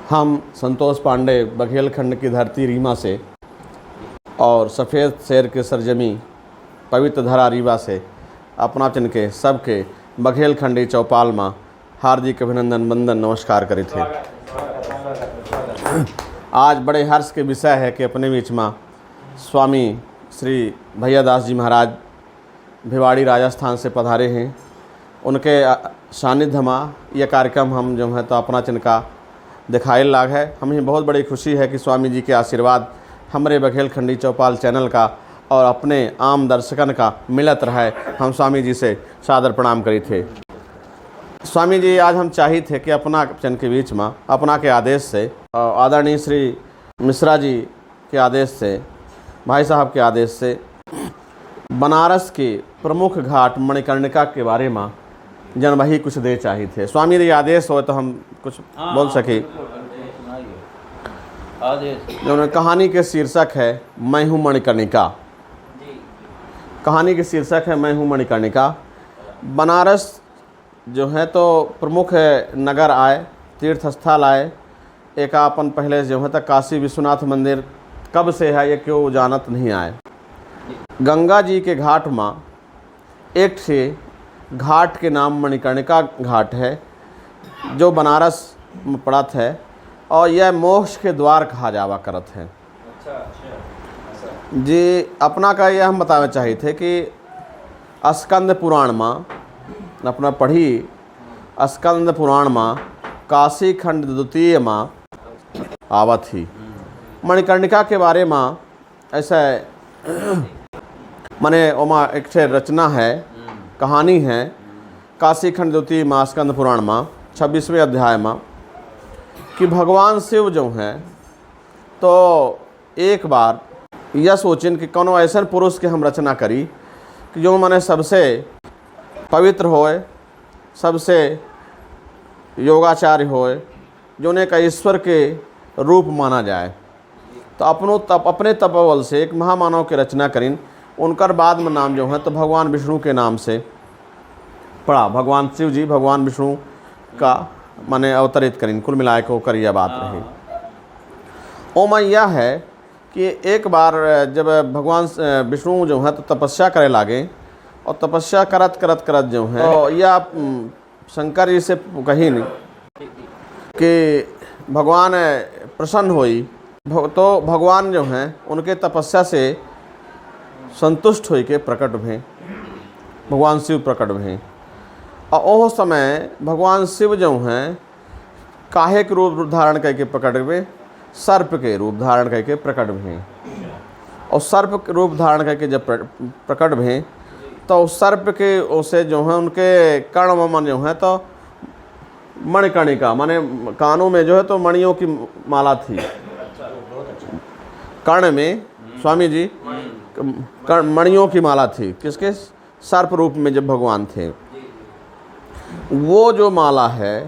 हम संतोष पांडे बघेलखंड की धरती रीमा से और सफ़ेद शेर के सरजमी पवित्र धरा रीवा से अपना चिन्ह के सबके बघेलखंडी चौपाल माँ हार्दिक अभिनंदन वंदन नमस्कार करे थे। आज बड़े हर्ष के विषय है कि अपने बीच में स्वामी श्री भैयादास जी महाराज भिवाड़ी राजस्थान से पधारे हैं। उनके सानिध्य में यह कार्यक्रम हम जो है तो अपना चिन्ह का दिखाए लाग है। हमें बहुत बड़ी खुशी है कि स्वामी जी के आशीर्वाद हमारे बघेलखंडी चौपाल चैनल का और अपने आम दर्शकन का मिलत रहे। हम स्वामी जी से सादर प्रणाम करी थे। स्वामी जी आज हम चाही थे कि अपना चैनल के बीच में अपना के आदेश से आदरणीय श्री मिश्रा जी के आदेश से भाई साहब के आदेश से बनारस के प्रमुख घाट मणिकर्णिका के बारे में जन वही कुछ दे चाहिए थे। स्वामी जी आदेश हो तो हम कुछ बोल सके। जो कहानी के शीर्षक है मैं हूँ मणिकर्णिका। कहानी के शीर्षक है मैं हूँ मणिकर्णिका। बनारस जो है तो प्रमुख नगर आए, तीर्थ स्थल आए। एक अपन पहले जो है तो काशी विश्वनाथ मंदिर कब से है ये क्यों जानत नहीं आए। गंगा जी के घाट में एक से घाट के नाम मणिकर्णिका घाट है जो बनारस में पड़त है और यह मोक्ष के द्वार कहा जावा करत है। जी अपना का यह हम बतावे चाहिए थे कि स्कंद पुराण में अपना पढ़ी स्कंद पुराण में काशी खंड द्वितीय में आवत ही मणिकर्णिका के बारे में ऐसा माने ओमा एक रचना है, कहानी है काशी खंड द्वितीय में स्कंद पुराण में 26वें अध्याय में कि भगवान शिव जो हैं तो एक बार यह सोचें कि कौन ऐसा पुरुष के हम रचना करी कि जो माने सबसे पवित्र होए, सबसे योगाचार्य होए, जो ने का ईश्वर के रूप माना जाए। तो अपने तपोबल से एक महामानव की रचना करीन। उनकर बाद में नाम जो है तो भगवान विष्णु के नाम से पड़ा। भगवान शिव जी भगवान विष्णु का माने अवतरित करीन। कुल मिलाए को कर यह बात रही। ओमा यह है कि एक बार जब भगवान विष्णु जो है तो तपस्या करे लागे और तपस्या करत करत करत जो है तो यह शंकर जी से कही कि भगवान प्रसन्न हुई तो भगवान जो हैं उनके तपस्या से संतुष्ट हो के प्रकट भे भगवान शिव प्रकट भे। और ओह समय भगवान शिव जो हैं काहे के रूप धारण करके प्रकट भे, सर्प के रूप धारण करके प्रकट भे। और सर्प के रूप धारण करके जब प्रकट भे तो सर्प के ओसे जो है उनके कर्ण में जो है तो मणिकर्णिका माने कानों में जो है तो मणियों की माला थी। कर्ण में स्वामी जी मणियों की माला थी। किसके? सर्प रूप में जब भगवान थे। वो जो माला है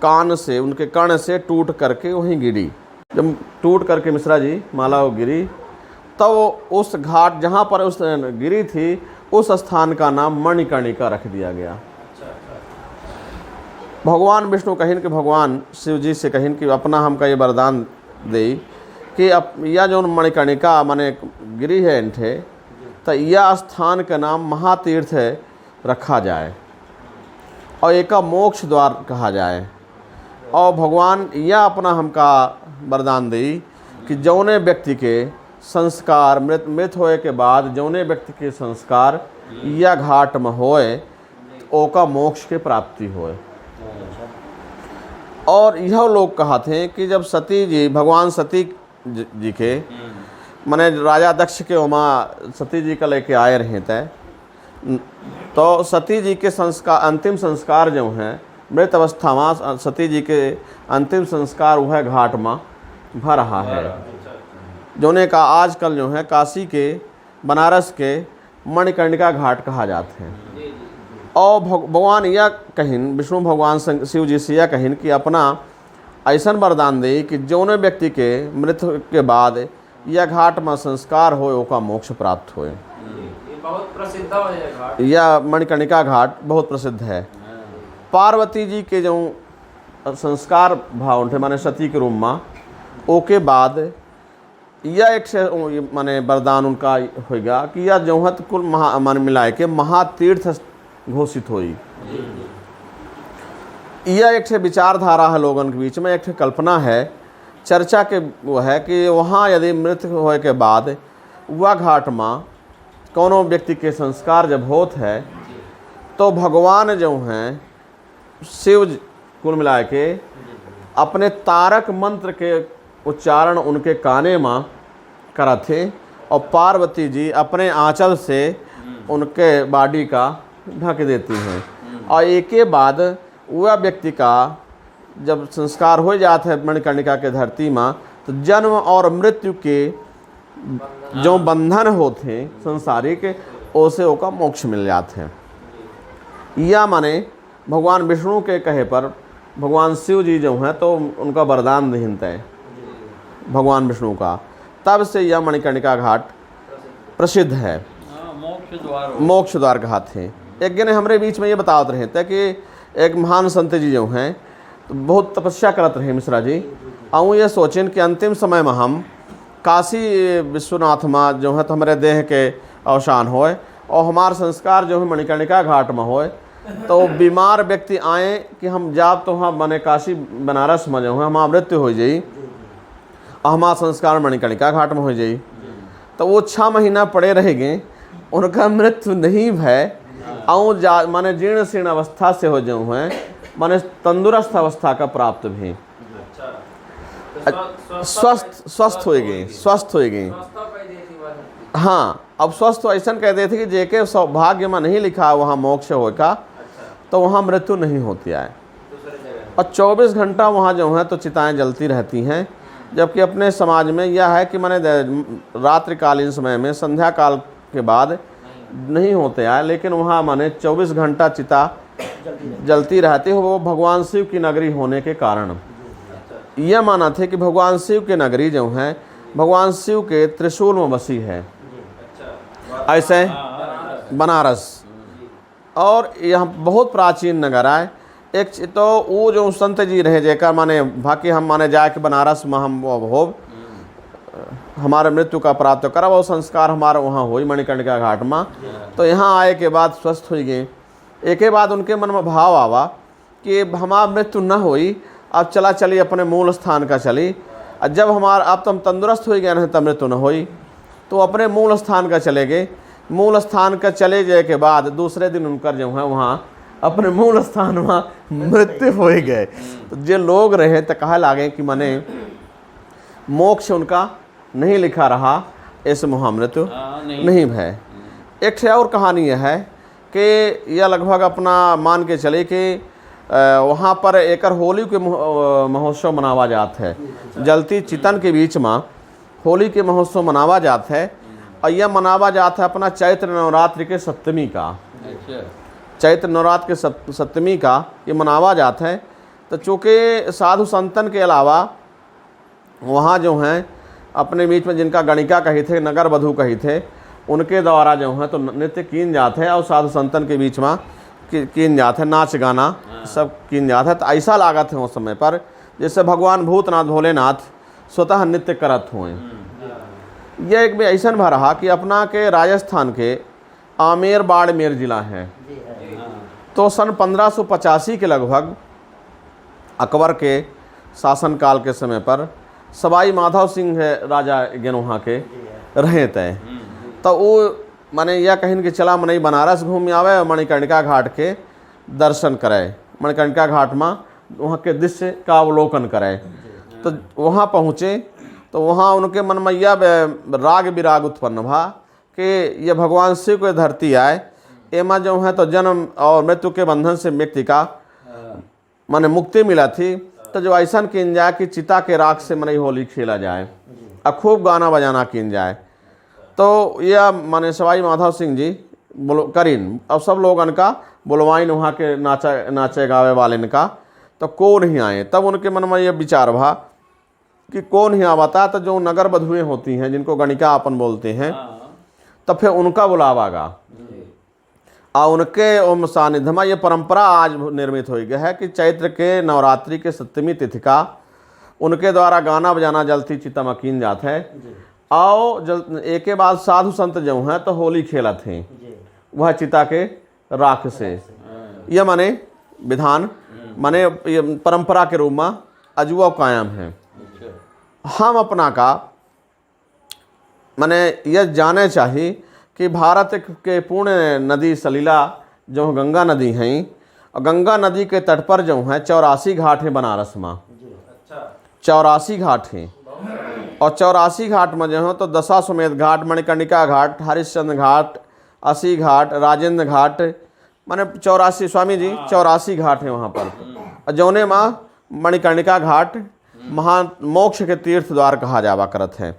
कान से उनके कर्ण से टूट करके वहीं गिरी। जब टूट करके मिश्रा जी माला वो गिरी तो उस घाट जहाँ पर उस गिरी थी उस स्थान का नाम मणिकर्णिका रख दिया गया। भगवान विष्णु कहिन कि भगवान शिव जी से कहिन कि अपना हमका ये वरदान दे कि यह जो मणिकर्णिका माने गिरी है इनठे तो यह स्थान का नाम महातीर्थ रखा जाए और एक मोक्ष द्वार कहा जाए। और भगवान यह अपना हमका वरदान दी कि जौने व्यक्ति के संस्कार मृत होए के बाद जौने व्यक्ति के संस्कार यह घाट में होए ओका मोक्ष के प्राप्ति होए। और यह लोग कहते हैं कि जब सती जी भगवान सती जी के माने राजा दक्ष के उमा सती जी का लेके आए रहे थे तो सती जी के संस्कार अंतिम संस्कार जो हैं मृत अवस्था में सती जी के अंतिम संस्कार वह घाट में भर रहा है। जोने का आजकल जो है काशी के बनारस के मणिकर्णिका घाट कहा जाते हैं। और भगवान यह कहिन विष्णु भगवान शिव जी से यह कहिन कि अपना ऐसा वरदान दे कि जौने व्यक्ति के मृत्यु के बाद यह घाट में संस्कार हो ओका मोक्ष प्राप्त होए। बहुत प्रसिद्ध है घाट। यह मणिकर्णिका घाट बहुत प्रसिद्ध है। पार्वती जी के जो संस्कार भाव उठे माने सती के रूप में ओके बाद यह एक से माने वरदान उनका होगा कि यह जौहत कुल मान मिलाए के महातीर्थ घोषित होई। यह एक से विचारधारा है लोगन के बीच में, एक कल्पना है, चर्चा के वो है कि वहाँ यदि मृत्यु होए के बाद वह घाट में कोनो व्यक्ति के संस्कार जब होत है तो भगवान जो हैं शिव कुल मिला के अपने तारक मंत्र के उच्चारण उनके काने में करत थे और पार्वती जी अपने आंचल से उनके बॉडी का ढक देती हैं और एक के बाद वह व्यक्ति का जब संस्कार हो जाता है मणिकर्णिका के धरती में तो जन्म और मृत्यु के जो बंधन होते संसारिक ओसे ओका मोक्ष मिल जाते हैं। या माने भगवान विष्णु के कहे पर भगवान शिव जी जो हैं तो उनका वरदान दिहनते हैं भगवान विष्णु का, तब से यह मणिकर्णिका घाट प्रसिद्ध है, मोक्ष द्वार घाट है। एक दिन हमारे बीच में ये बताते रहे थे कि एक महान संत जी जो हैं तो बहुत तपस्या करते रहे मिश्रा जी, और ये सोचें कि अंतिम समय में हम काशी विश्वनाथ में जो है तो हमारे देह के अवसान होए और हमारा संस्कार जो है मणिकर्णिका घाट में होए तो बीमार व्यक्ति आए कि हम जाब तो वहाँ बने काशी बनारस में जो है हमारा मृत्यु हो जाई और हमारा संस्कार मणिकर्णिका घाट में हो जाई, तो वो 6 महीना पड़े रहेंगे, उनका मृत्यु नहीं भय और माने जीर्ण शीर्ण अवस्था से हो जाऊँ हैं माने तंदुरुस्त अवस्था का प्राप्त भी स्वस्थ हो गए। हाँ, अब स्वस्थ ऐसा कह देते कि जेके सौभाग्य में नहीं लिखा वहाँ मोक्ष होगा तो वहाँ मृत्यु नहीं होती है और 24 घंटा वहाँ जो है तो चिताएं जलती रहती हैं। जबकि अपने समाज में यह है कि माने रात्रिकालीन समय में संध्या काल के बाद नहीं होते हैं, लेकिन वहाँ माने 24 घंटा चिता जलती रहती है, वो भगवान शिव की नगरी होने के कारण। यह माना थे कि भगवान शिव की नगरी जो है भगवान शिव के त्रिशूल में बसी है, ऐसे बनारस, और यह बहुत प्राचीन नगर है। एक तो वो जो संत जी रहे जेकर माने बाकी हम माने जाए कि बनारस में हम हो हमारे मृत्यु का प्राप्त करा वो संस्कार हमारा वहाँ हुई मणिकर्णिका घाट में, तो यहाँ आए के बाद स्वस्थ हो गए। एक के बाद उनके मन में भाव आवा कि हमारा मृत्यु न हुई, अब चली अपने मूल स्थान का चली, और जब हमारा अब तो हम तंदुरुस्त हो गए तब मृत्यु न हुई तो अपने मूल स्थान का चले गए। मूल स्थान का चले जाए के बाद दूसरे दिन उनका जो है वहाँ अपने मूल स्थान में मृत्यु हो गए। तो जो लोग रहे तो कहा लागे कि माने मोक्ष उनका नहीं लिखा रहा, ऐसे महामृत्यु नहीं भय। एक से और कहानी यह है कि यह लगभग अपना मान के चले कि वहाँ पर एक होली के महोत्सव मनावा जाता है, जलती चितन के बीच में होली के महोत्सव मनावा जाता है और यह मनावा जाता है अपना चैत्र नवरात्रि के सप्तमी का। चैत्र नवरात्र के सप्तमी का ये मनावा जाता है। तो चूँकि साधु संतन के अलावा वहाँ जो हैं अपने बीच में जिनका गणिका कही थे, नगर वधु कही थे, उनके द्वारा जो है तो नृत्य कीन जाते हैं और साधु संतन के बीच में कीन जाते हैं, नाच गाना सब कीन जाते हैं। तो ऐसा लागत है उस समय पर जैसे भगवान भूतनाथ भोलेनाथ स्वतः नृत्य करत हुए। यह एक भी ऐसा भा रहा कि अपना के राजस्थान के आमेर बाड़मेर जिला है, तो सन 1585 के लगभग अकबर के शासनकाल के समय पर सवाई माधव सिंह राजा गेनोहा के रहे थे। तो वो माने यह कहीं कि चला मने बनारस घूम आवे और मणिकर्णिका घाट के दर्शन करे, मणिकर्णिका घाट में वहाँ के दृश्य का अवलोकन करे। तो वहाँ पहुँचे तो वहाँ उनके मन में यह राग विराग उत्पन्न भा कि यह भगवान शिव के धरती आए, एमा जो है तो जन्म और मृत्यु के बंधन से व्यक्ति का माने मुक्ति मिला थी। तो जो ऐसा किन जाए कि चिता के राख से मने होली खेला जाए और खूब गाना बजाना किन जाए। तो यह माने सवाई माधव सिंह जी करीन अब सब लोग उनका बुलवाइन वहाँ के नाचे गावे वाले का, तो कौन ही आए। तब उनके मन में यह विचार भा कि कौन ही आवता, तो जो नगर बधुएँ होती हैं जिनको गणिका अपन बोलते हैं, तब फिर उनका बुलावागा और उनके ओम सानिध्य में ये परंपरा आज निर्मित हो गया है कि चैत्र के नवरात्रि के सप्तमी तिथि का उनके द्वारा गाना बजाना जलती चिता मकीन जात है। और एक के बाद साधु संत जो हैं तो होली खेलत हैं वह चिता के राख से। यह माने विधान माने ये परंपरा के रूप में अजुआ कायम है। हम अपना का माने यह जाने चाहिए कि भारत के पूर्ण नदी सलीला जो गंगा नदी हैं और गंगा नदी के तट पर जो हैं 84 घाट हैं बनारस में। 84 घाट हैं और 84 घाट में जो है तो दशाश्वमेध घाट, मणिकर्णिका घाट, हरिश्चंद्र घाट, 80 घाट, राजेंद्र घाट, माने 84 स्वामी जी 84 घाट हैं वहाँ पर। और जौने माँ मणिकर्णिका घाट मोक्ष के तीर्थ द्वार कहा जावा करत है।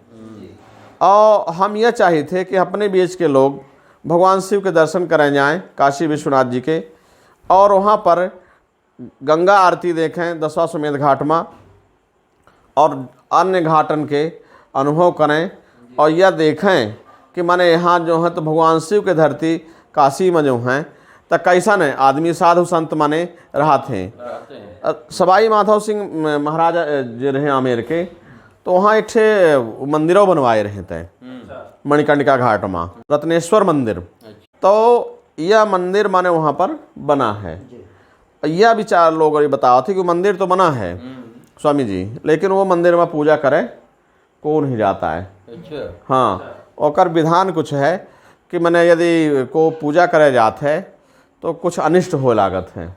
और हम यह चाहे थे कि अपने बीच के लोग भगवान शिव के दर्शन करें जाएं काशी विश्वनाथ जी के, और वहाँ पर गंगा आरती देखें दशाश्वमेध घाट में और अन्य घाटन के अनुभव करें और यह देखें कि माने यहाँ जो है तो भगवान शिव के धरती काशी में जो हैं तो कैसन है आदमी साधु संत माने रहते हैं। सवाई माधव सिंह महाराज जो रहे आमेर के तो वहाँ एक मंदिरों बनवाए रहे थे मणिकर्णिका घाट में, रत्नेश्वर मंदिर। तो यह मंदिर माने वहाँ पर बना है। यह विचार लोग बताओ थे कि मंदिर तो बना है स्वामी जी, लेकिन वो मंदिर में पूजा करे कौन ही जाता है। हाँ, और विधान कुछ है कि मैंने यदि को पूजा करे जात है तो कुछ अनिष्ट हो लागत है।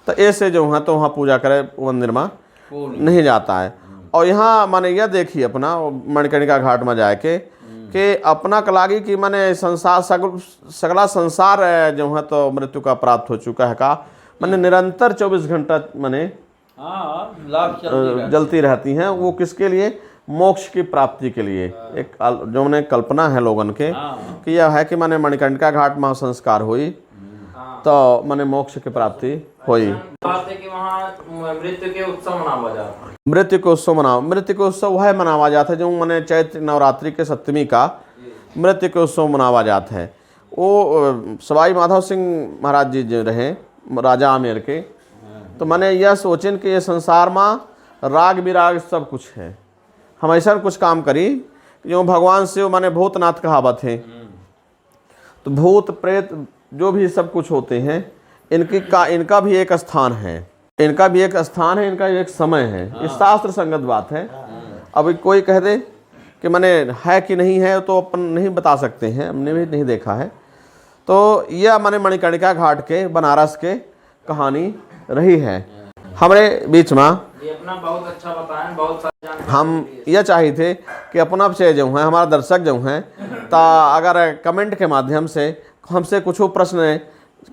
तो ऐसे जो है तो वहाँ पूजा करे मंदिर में नहीं जाता है। और यहाँ माने यह देखिए अपना मणिकर्णिका घाट में जाके कि अपना कलागी कि माने संसार सगला संसार जो है तो मृत्यु का प्राप्त हो चुका है का माने निरंतर 24 घंटा माने जलती रहती हैं। वो किसके लिए? मोक्ष की प्राप्ति के लिए। एक जो मैंने कल्पना है लोगन के कि यह है कि माने मणिकर्णिका घाट में संस्कार हुई तो माने मोक्ष की प्राप्ति हुई। बात है कि वहाँ मृत्यु के उत्सव मनावा जाता है। मृत्यु के उत्सव मृत्यु के उत्सव वह मनावा जाता है जो मैंने चैत्र नवरात्रि के सप्तमी का मृत्यु के उत्सव मनावा जाता है। वो सवाई माधव सिंह महाराज जी जो रहे राजा आमेर के, तो मैंने यह सोचें कि ये संसार में राग विराग सब कुछ है। हम ऐसा कुछ काम करी जो भगवान शिव माने भूतनाथ कहावत है। तो भूत प्रेत जो भी सब कुछ होते हैं इनका भी एक स्थान है, इनका भी एक स्थान है, इनका एक समय है। ये शास्त्र संगत बात है। अब कोई कह दे कि मैंने है कि नहीं है तो अपन नहीं बता सकते हैं, हमने भी नहीं देखा है। तो यह मैंने मणिकर्णिका घाट के बनारस के कहानी रही है हमारे बीच में। ये अपना बहुत अच्छा बताएं, बहुत सारी हम यह चाहे थे कि अपना से जो है हमारा दर्शक जो हैं ता अगर कमेंट के माध्यम से हमसे कुछ प्रश्न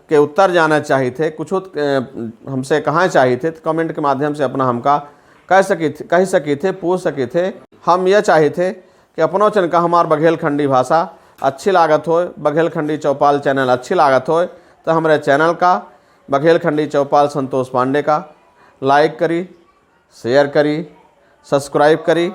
के उत्तर जाना चाहिए थे, कुछ हमसे कहाँ चाहिए थे, तो कमेंट के माध्यम से अपना हमका कह सके थे पूछ सके थे। हम यह चाहे थे कि अपनों चन का हमार बघेलखंडी भाषा अच्छी लागत हो, बघेलखंडी चौपाल चैनल अच्छी लागत हो तो हमारे चैनल का बघेलखंडी चौपाल संतोष पांडे का लाइक करी, शेयर करी, सब्सक्राइब करी।